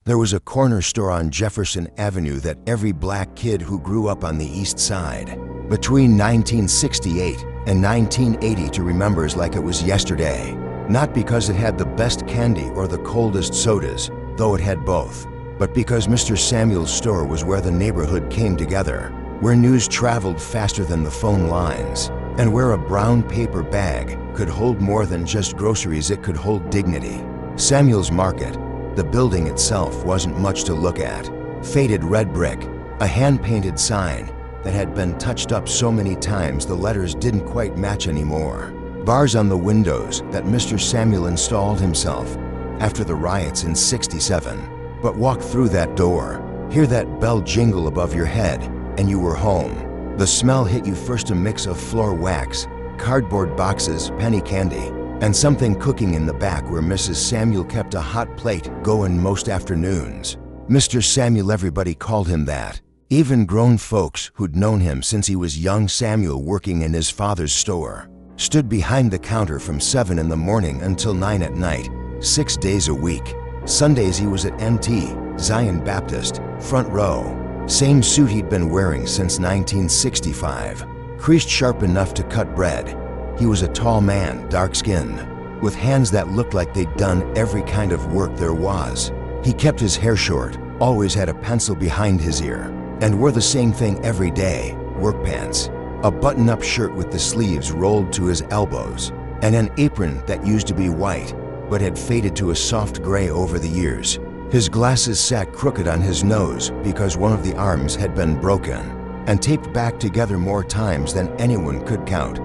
There was a corner store on Jefferson Avenue that every black kid who grew up on the East Side between 1968 and 1980 remembers like it was yesterday. Not because it had the best candy or the coldest sodas, though it had both, but because Mr. Samuel's store was where the neighborhood came together, where news traveled faster than the phone lines, and where a brown paper bag could hold more than just groceries, it could hold dignity. Samuel's Market, the building itself wasn't much to look at. Faded red brick, a hand-painted sign that had been touched up so many times the letters didn't quite match anymore. Bars on the windows that Mr. Samuel installed himself after the riots in '67. But walk through that door, hear that bell jingle above your head, and you were home. The smell hit you first, a mix of floor wax, cardboard boxes, penny candy, and something cooking in the back where Mrs. Samuel kept a hot plate going most afternoons. Mr. Samuel, everybody called him that. Even grown folks who'd known him since he was young Samuel working in his father's store. Stood behind the counter from 7 in the morning until 9 at night, 6 days a week. Sundays he was at NT, Zion Baptist, front row. Same suit he'd been wearing since 1965. Creased sharp enough to cut bread. He was a tall man, dark-skinned, with hands that looked like they'd done every kind of work there was. He kept his hair short, always had a pencil behind his ear, and wore the same thing every day, work pants. A button-up shirt with the sleeves rolled to his elbows, and an apron that used to be white, but had faded to a soft gray over the years. His glasses sat crooked on his nose because one of the arms had been broken, and taped back together more times than anyone could count.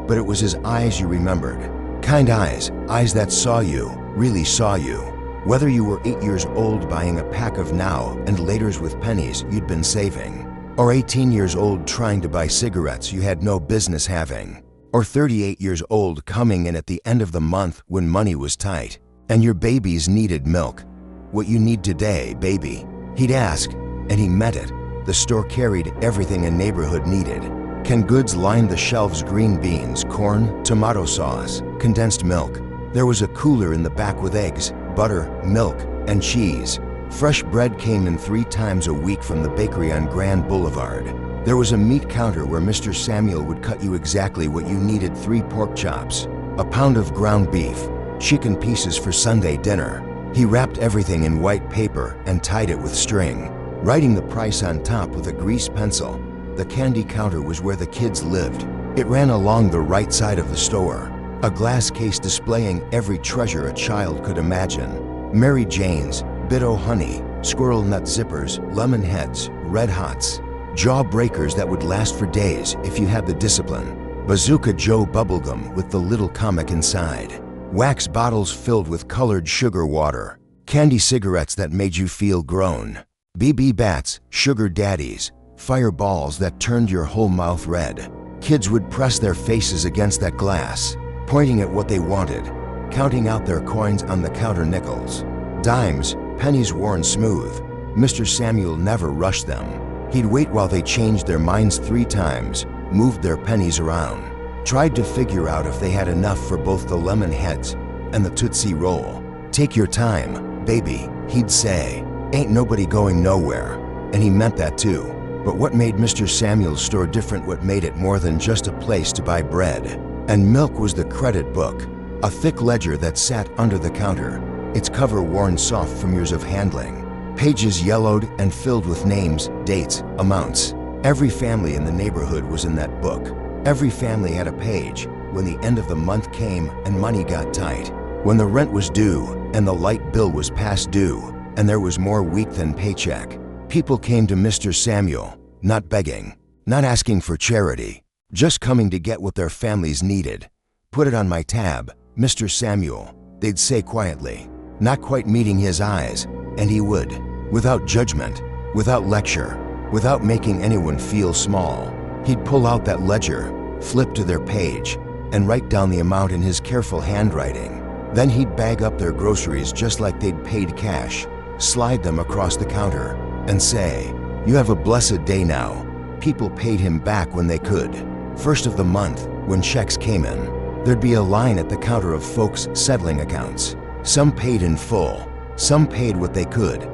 But it was his eyes you remembered. Kind eyes, eyes that saw you, really saw you. Whether you were 8 years old buying a pack of Now and Laters with pennies you'd been saving, or 18 years old trying to buy cigarettes you had no business having, or 38 years old coming in at the end of the month when money was tight, and your babies needed milk. What you need today, baby? He'd ask, and he meant it. The store carried everything a neighborhood needed. Canned goods lined the shelves, green beans, corn, tomato sauce, condensed milk. There was a cooler in the back with eggs, butter, milk, and cheese. Fresh bread came in 3 times a week from the bakery on Grand Boulevard. There was a meat counter where Mr. Samuel would cut you exactly what you needed: 3 pork chops, a pound of ground beef, chicken pieces for Sunday dinner. He wrapped everything in white paper and tied it with string, writing the price on top with a grease pencil. The candy counter was where the kids lived. It ran along the right side of the store, a glass case displaying every treasure a child could imagine. Mary Jane's, Bit-O honey, squirrel nut zippers, lemon heads, red hots, jawbreakers that would last for days if you had the discipline. Bazooka Joe bubblegum with the little comic inside. Wax bottles filled with colored sugar water. Candy cigarettes that made you feel grown. BB bats, sugar daddies, fireballs that turned your whole mouth red. Kids would press their faces against that glass, pointing at what they wanted, counting out their coins on the counter: nickels, dimes, pennies worn smooth. Mr. Samuel never rushed them. He'd wait while they changed their minds 3 times, moved their pennies around, tried to figure out if they had enough for both the lemon heads and the Tootsie Roll. "Take your time, baby," he'd say. "Ain't nobody going nowhere." And he meant that too. But what made Mr. Samuel's store different, what made it more than just a place to buy bread and milk, was the credit book, a thick ledger that sat under the counter, its cover worn soft from years of handling, pages yellowed and filled with names, dates, amounts. Every family in the neighborhood was in that book. Every family had a page when the end of the month came and money got tight, when the rent was due and the light bill was past due, and there was more week than paycheck. People came to Mr. Samuel, not begging, not asking for charity, just coming to get what their families needed. "Put it on my tab, Mr. Samuel," they'd say quietly, not quite meeting his eyes, and he would, without judgment, without lecture, without making anyone feel small. He'd pull out that ledger, flip to their page, and write down the amount in his careful handwriting. Then he'd bag up their groceries just like they'd paid cash, slide them across the counter, and say, "You have a blessed day now." People paid him back when they could. First of the month, when checks came in, there'd be a line at the counter of folks settling accounts. Some paid in full, some paid what they could,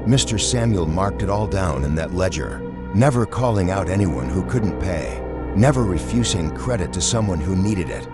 Mr. Samuel marked it all down in that ledger, never calling out anyone who couldn't pay, never refusing credit to someone who needed it.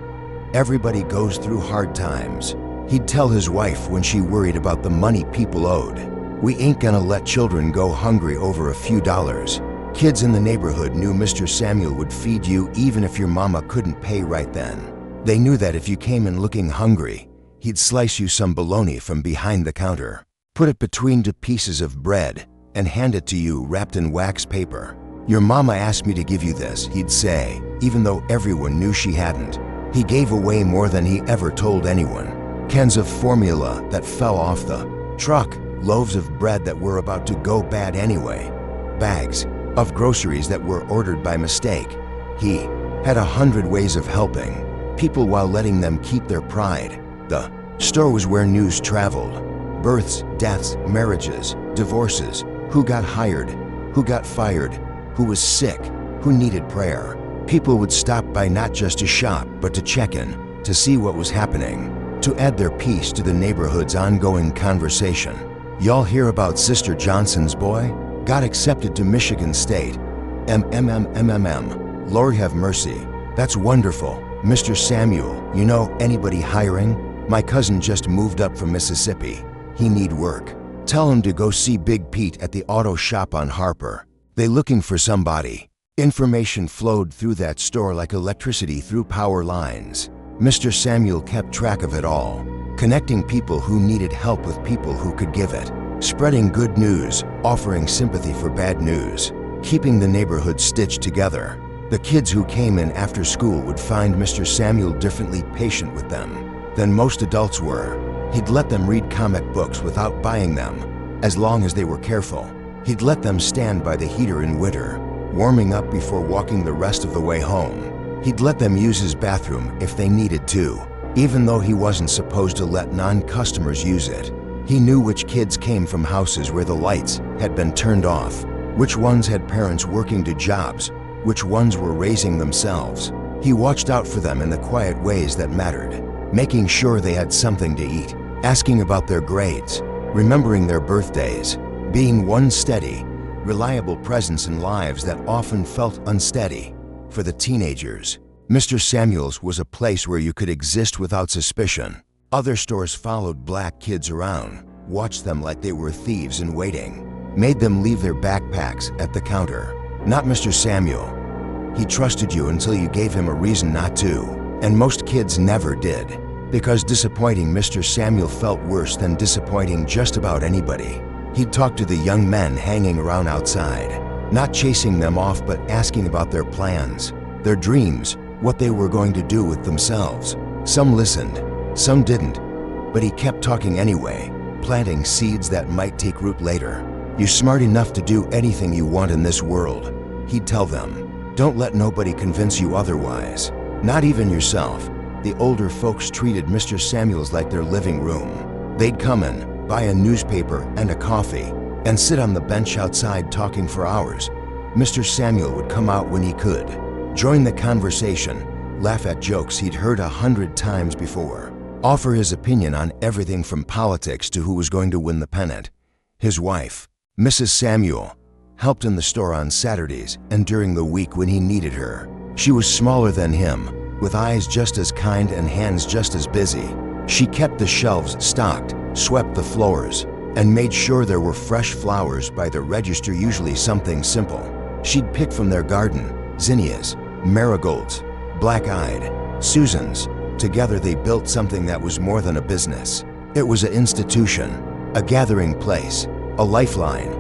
Everybody goes through hard times. He'd tell his wife when she worried about the money people owed. We ain't gonna let children go hungry over a few dollars. Kids in the neighborhood knew Mr. Samuel would feed you even if your mama couldn't pay right then. They knew that if you came in looking hungry, he'd slice you some bologna from behind the counter, put it between 2 pieces of bread, and hand it to you wrapped in wax paper. "Your mama asked me to give you this," he'd say, even though everyone knew she hadn't. He gave away more than he ever told anyone. Cans of formula that fell off the truck, loaves of bread that were about to go bad anyway, bags of groceries that were ordered by mistake. He had 100 ways of helping people while letting them keep their pride. The store was where news traveled. Births, deaths, marriages, divorces, who got hired, who got fired, who was sick, who needed prayer. People would stop by not just to shop, but to check in, to see what was happening, to add their piece to the neighborhood's ongoing conversation. "Y'all hear about Sister Johnson's boy? Got accepted to Michigan State. Lord have mercy. That's wonderful. Mr. Samuel, you know anybody hiring? My cousin just moved up from Mississippi. He need work. Tell him to go see Big Pete at the auto shop on Harper. They looking for somebody." Information flowed through that store like electricity through power lines. Mr. Samuel kept track of it all, connecting people who needed help with people who could give it, spreading good news, offering sympathy for bad news, keeping the neighborhood stitched together. The kids who came in after school would find Mr. Samuel differently patient with them than most adults were. He'd let them read comic books without buying them, as long as they were careful. He'd let them stand by the heater in winter, warming up before walking the rest of the way home. He'd let them use his bathroom if they needed to, even though he wasn't supposed to let non-customers use it. He knew which kids came from houses where the lights had been turned off, which ones had parents working 2 jobs, which ones were raising themselves. He watched out for them in the quiet ways that mattered, making sure they had something to eat, asking about their grades, remembering their birthdays, being one steady, reliable presence in lives that often felt unsteady. For the teenagers, Mr. Samuel's was a place where you could exist without suspicion. Other stores followed black kids around, watched them like they were thieves in waiting, made them leave their backpacks at the counter. Not Mr. Samuel. He trusted you until you gave him a reason not to, and most kids never did, because disappointing Mr. Samuel felt worse than disappointing just about anybody. He'd talk to the young men hanging around outside, not chasing them off but asking about their plans, their dreams, what they were going to do with themselves. Some listened, some didn't, but he kept talking anyway, planting seeds that might take root later. "You're smart enough to do anything you want in this world," he'd tell them. "Don't let nobody convince you otherwise, not even yourself." The older folks treated Mr. Samuel's like their living room. They'd come in, buy a newspaper and a coffee, and sit on the bench outside talking for hours. Mr. Samuel would come out when he could, join the conversation, laugh at jokes he'd heard 100 times before, offer his opinion on everything from politics to who was going to win the pennant. His wife, Mrs. Samuel, helped in the store on Saturdays and during the week when he needed her. She was smaller than him, with eyes just as kind and hands just as busy. She kept the shelves stocked, swept the floors, and made sure there were fresh flowers by the register, usually something simple. She'd pick from their garden, zinnias, marigolds, black-eyed, Susans. Together they built something that was more than a business. It was an institution, a gathering place, a lifeline.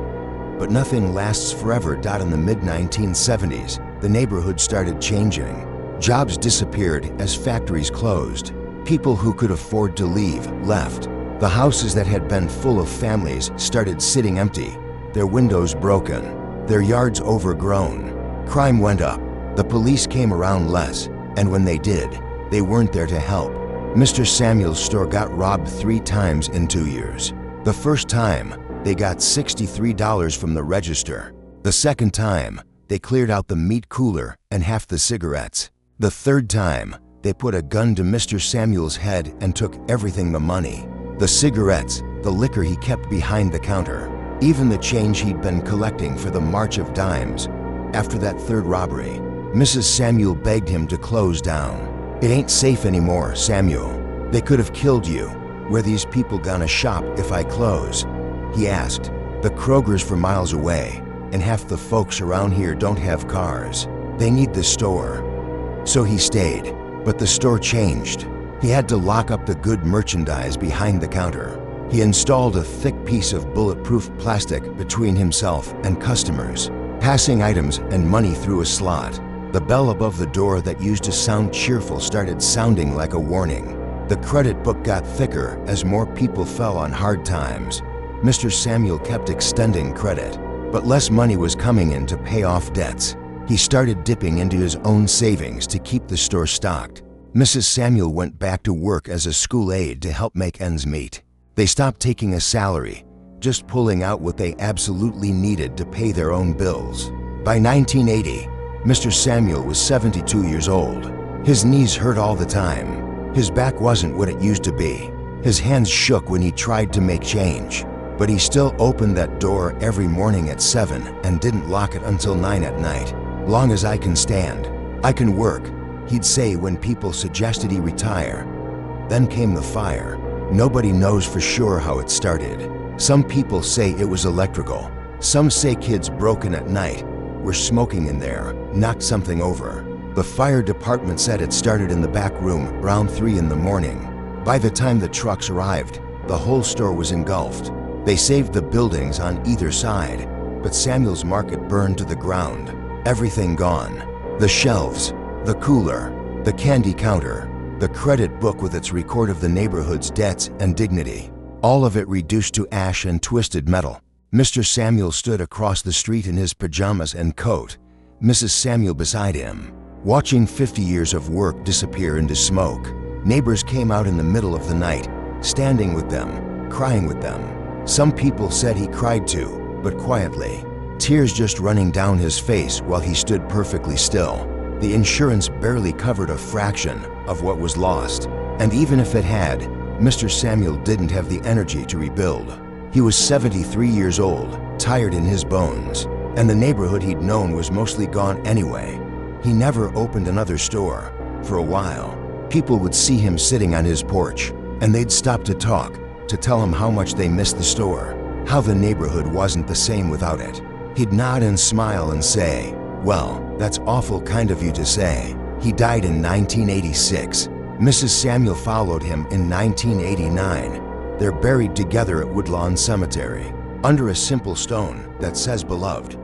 But nothing lasts forever. In the mid-1970s, the neighborhood started changing. Jobs disappeared as factories closed. People who could afford to leave left. The houses that had been full of families started sitting empty, their windows broken, their yards overgrown. Crime went up. The police came around less, and when they did, they weren't there to help. Mr. Samuel's store got robbed 3 times in 2 years. The first time, they got $63 from the register. The second time, they cleared out the meat cooler and half the cigarettes. The third time, they put a gun to Mr. Samuel's head and took everything, the money, the cigarettes, the liquor he kept behind the counter. even the change he'd been collecting for the March of Dimes. After that third robbery, Mrs. Samuel begged him to close down. "It ain't safe anymore, Samuel. They could have killed you. Where these people gonna shop if I close?" he asked. "The Kroger's for miles away, and half the folks around here don't have cars. They need the store." So he stayed, but the store changed. He had to lock up the good merchandise behind the counter. He installed a thick piece of bulletproof plastic between himself and customers, passing items and money through a slot. The bell above the door that used to sound cheerful started sounding like a warning. The credit book got thicker as more people fell on hard times. Mr. Samuel kept extending credit, but less money was coming in to pay off debts. He started dipping into his own savings to keep the store stocked. Mrs. Samuel went back to work as a school aide to help make ends meet. They stopped taking a salary, just pulling out what they absolutely needed to pay their own bills. By 1980, Mr. Samuel was 72 years old. His knees hurt all the time. His back wasn't what it used to be. His hands shook when he tried to make change. But he still opened that door every morning at 7 and didn't lock it until 9 at night. "Long as I can stand, I can work," he'd say when people suggested he retire. Then came the fire. Nobody knows for sure how it started. Some people say it was electrical. Some say kids broke in at night, were smoking in there, knocked something over. The fire department said it started in the back room around 3 in the morning. By the time the trucks arrived, the whole store was engulfed. They saved the buildings on either side, but Samuel's market burned to the ground. Everything gone. The shelves, the cooler, the candy counter, the credit book with its record of the neighborhood's debts and dignity. All of it reduced to ash and twisted metal. Mr. Samuel stood across the street in his pajamas and coat, Mrs. Samuel beside him, watching 50 years of work disappear into smoke. Neighbors came out in the middle of the night, standing with them, crying with them. Some people said he cried too, but quietly, tears just running down his face while he stood perfectly still. The insurance barely covered a fraction of what was lost, and even if it had, Mr. Samuel didn't have the energy to rebuild. He was 73 years old, tired in his bones, and the neighborhood he'd known was mostly gone anyway. He never opened another store. For a while, people would see him sitting on his porch, and they'd stop to talk, to tell him how much they missed the store, how the neighborhood wasn't the same without it. He'd nod and smile and say, "Well, that's awful kind of you to say." He died in 1986. Mrs. Samuel followed him in 1989. They're buried together at Woodlawn Cemetery, under a simple stone that says beloved.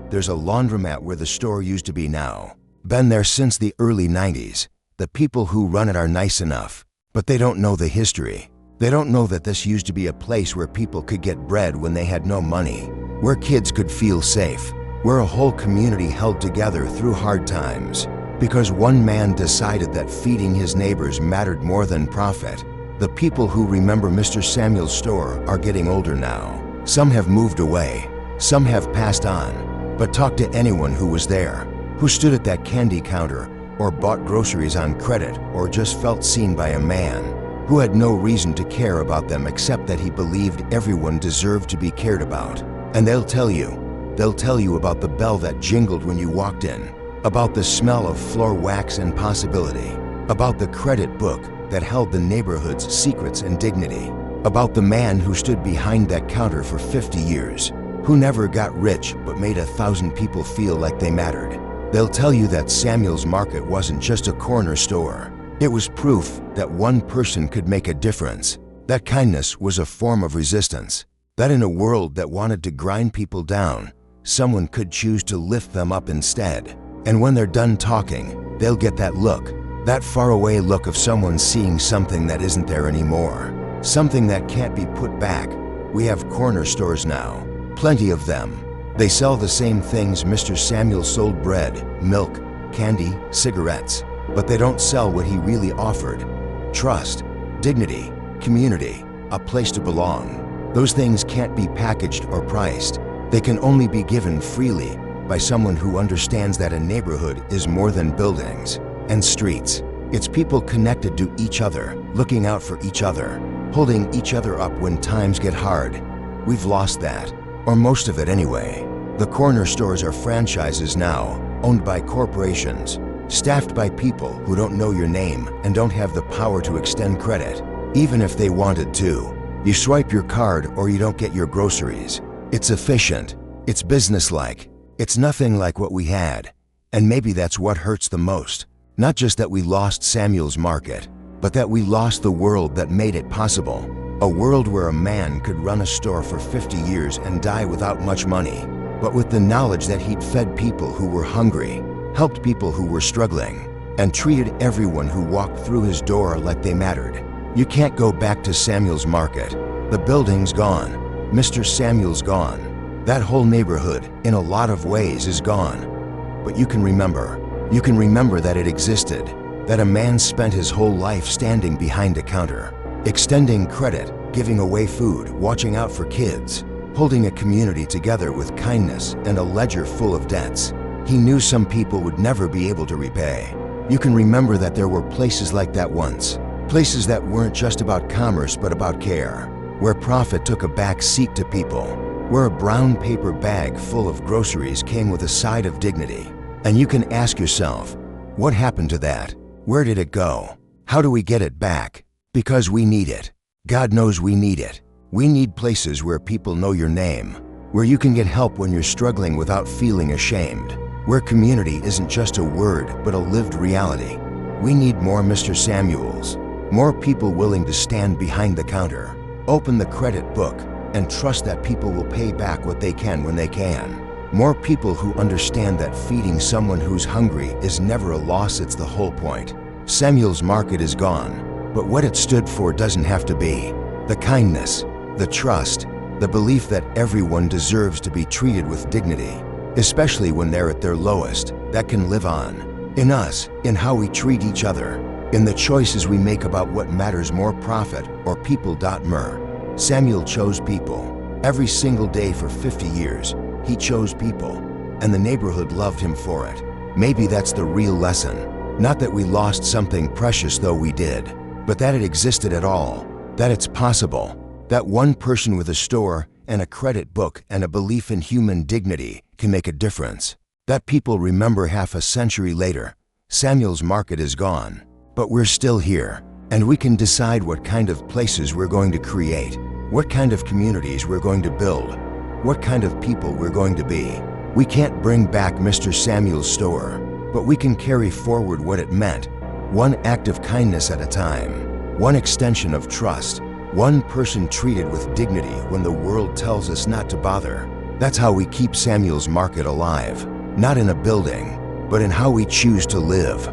There's a laundromat where the store used to be now. Been there since the early 90s. The people who run it are nice enough, but they don't know the history. They don't know that this used to be a place where people could get bread when they had no money, where kids could feel safe, where a whole community held together through hard times, because one man decided that feeding his neighbors mattered more than profit. The people who remember Mr. Samuel's store are getting older now. Some have moved away, some have passed on, but talk to anyone who was there, who stood at that candy counter, or bought groceries on credit, or just felt seen by a man who had no reason to care about them except that he believed everyone deserved to be cared about. And they'll tell you about the bell that jingled when you walked in, about the smell of floor wax and possibility, about the credit book that held the neighborhood's secrets and dignity, about the man who stood behind that counter for 50 years, who never got rich but made 1,000 people feel like they mattered. They'll tell you that Samuel's Market wasn't just a corner store. It was proof that one person could make a difference, that kindness was a form of resistance, that in a world that wanted to grind people down, someone could choose to lift them up instead. And when they're done talking, they'll get that look, that faraway look of someone seeing something that isn't there anymore, something that can't be put back. We have corner stores now, plenty of them. They sell the same things Mr. Samuel sold: bread, milk, candy, cigarettes. But they don't sell what he really offered: trust, dignity, community, a place to belong. Those things can't be packaged or priced. They can only be given freely by someone who understands that a neighborhood is more than buildings and streets. It's people connected to each other, looking out for each other, holding each other up when times get hard. We've lost that. or most of it anyway. The corner stores are franchises now, owned by corporations, staffed by people who don't know your name and don't have the power to extend credit, even if they wanted to. You swipe your card or you don't get your groceries. It's efficient, it's businesslike, it's nothing like what we had. And maybe that's what hurts the most. Not just that we lost Samuel's Market, but that we lost the world that made it possible. A world where a man could run a store for 50 years and die without much money, but with the knowledge that he'd fed people who were hungry, helped people who were struggling, and treated everyone who walked through his door like they mattered. You can't go back to Samuel's Market. The building's gone. Mr. Samuel's gone. That whole neighborhood, in a lot of ways, is gone. But you can remember. You can remember that it existed, that a man spent his whole life standing behind a counter, extending credit, giving away food, watching out for kids, holding a community together with kindness and a ledger full of debts he knew some people would never be able to repay. You can remember that there were places like that once, places that weren't just about commerce but about care, where profit took a back seat to people, where a brown paper bag full of groceries came with a side of dignity. And you can ask yourself, what happened to that? Where did it go? How do we get it back? Because we need it. God knows we need it. We need places where people know your name, where you can get help when you're struggling without feeling ashamed, where community isn't just a word but a lived reality. We need more Mr. Samuels, more people willing to stand behind the counter, open the credit book, and trust that people will pay back what they can when they can. More people who understand that feeding someone who's hungry is never a loss, it's the whole point. Samuel's Market is gone, but what it stood for doesn't have to be. The kindness, the trust, the belief that everyone deserves to be treated with dignity, especially when they're at their lowest, that can live on. In us, in how we treat each other, in the choices we make about what matters more, profit or people. Samuel chose people. Every single day for 50 years, he chose people, and the neighborhood loved him for it. Maybe that's the real lesson. Not that we lost something precious, though we did, but that it existed at all, that it's possible, that one person with a store and a credit book and a belief in human dignity can make a difference. That people remember half a century later. Samuel's Market is gone, but we're still here, and we can decide what kind of places we're going to create, what kind of communities we're going to build, what kind of people we're going to be. We can't bring back Mr. Samuel's store, but we can carry forward what it meant, one act of kindness at a time, one extension of trust, one person treated with dignity when the world tells us not to bother. That's how we keep Samuel's Market alive, not in a building, but in how we choose to live.